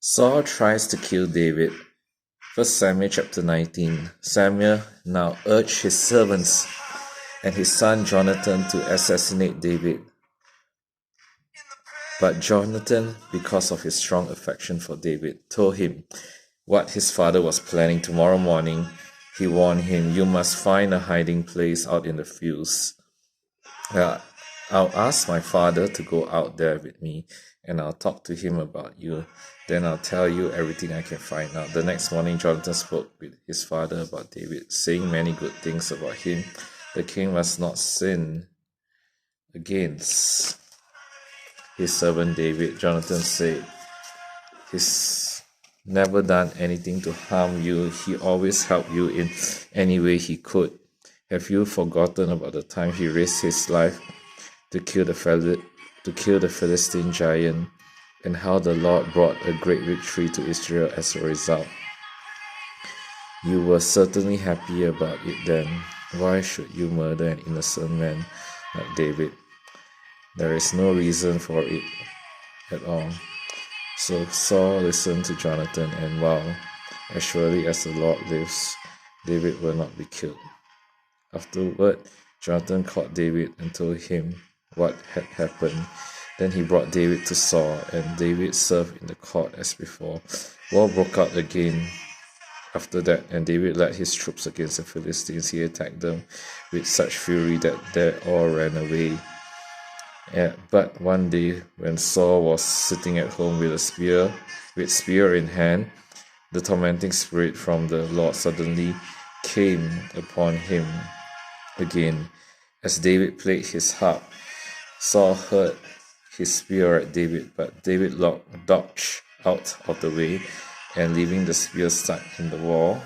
Saul tries to kill David. 1 Samuel chapter 19. Samuel now urged his servants and his son Jonathan to assassinate David. But Jonathan, because of his strong affection for David, told him what his father was planning tomorrow morning. He warned him, "You must find a hiding place out in the fields. I'll ask my father to go out there with me, and I'll talk to him about you. Then I'll tell you everything I can find out." The next morning, Jonathan spoke with his father about David, saying many good things about him. The king must not sin against his servant David. Jonathan said, "He's never done anything to harm you. He always helped you in any way he could. Have you forgotten about the time he risked his life to kill the Philistine giant, and how the Lord brought a great victory to Israel as a result? You were certainly happy about it then. Why should you murder an innocent man like David? There is no reason for it at all." So Saul listened to Jonathan and vowed, "As surely as the Lord lives, David will not be killed." Afterward, Jonathan called David and told him what had happened. Then he brought David to Saul, and David served in the court as before. War broke out again after that, and David led his troops against the Philistines. He attacked them with such fury that they all ran away. But one day, when Saul was sitting at home with spear in hand, the tormenting spirit from the Lord suddenly came upon him again. As David played his harp, Saul hurled his spear at David, but David dodged out of the way, and leaving the spear stuck in the wall,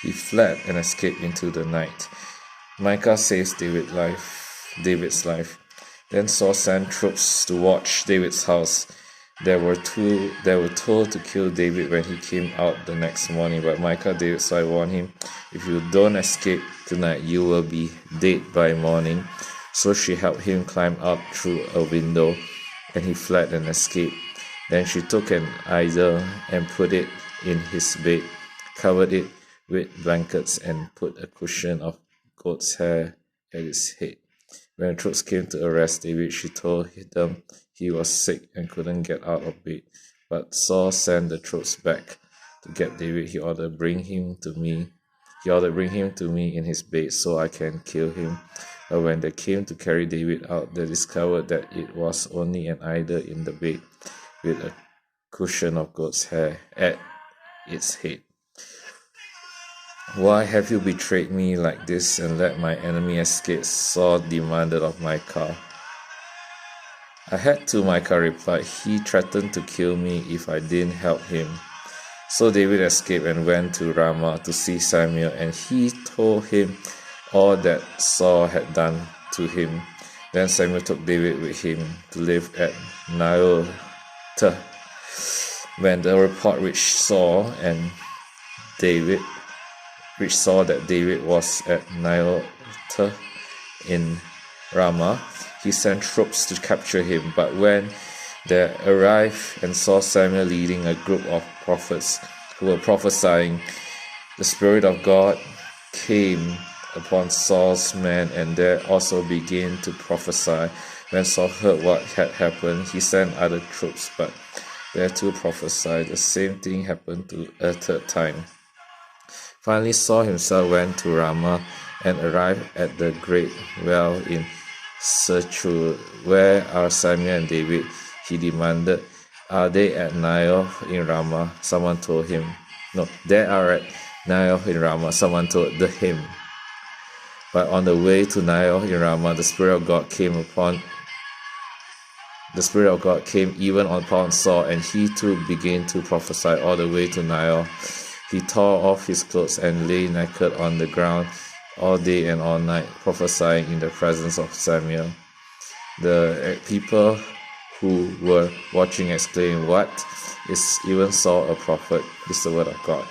he fled and escaped into the night. Micah saves David's life. Then Saul sent troops to watch David's house. They were told to kill David when he came out the next morning, but Micah, David's wife, warned him, "If you don't escape tonight, you will be dead by morning." So she helped him climb out through a window, and he fled and escaped. Then she took an idol and put it in his bed, covered it with blankets, and put a cushion of goat's hair at its head. When the troops came to arrest David, she told them he was sick and couldn't get out of bed. But Saul sent the troops back to get David. He ordered, bring him to me in his bed so I can kill him." But when they came to carry David out, they discovered that it was only an idol in the bed with a cushion of goat's hair at its head. "Why have you betrayed me like this and let my enemy escape?" Saul demanded of Micah. "I had to," Micah replied. "He threatened to kill me if I didn't help him." So David escaped and went to Ramah to see Samuel, and he told him all that Saul had done to him. Then Samuel took David with him to live at Naioth. When the report reached Saul that David was at Naioth in Ramah, he sent troops to capture him. But when they arrived and saw Samuel leading a group of prophets who were prophesying, the Spirit of God came upon Saul's men, and they also began to prophesy. When Saul heard what had happened, he sent other troops, but they too prophesied. The same thing happened a third time. Finally, Saul himself went to Ramah and arrived at the great well in Sechu. "Where are Samuel and David?" he demanded. "Are they at Naioth in Ramah?" Someone told him. "No, they are at Naioth in Ramah," someone told him. But on the way to Naioth in Ramah, the Spirit of God came even upon Saul, and he too began to prophesy all the way to Naioth. He tore off his clothes and lay naked on the ground all day and all night, prophesying in the presence of Samuel. The people who were watching exclaimed, "What? Is even Saul a prophet?" This is the word of God.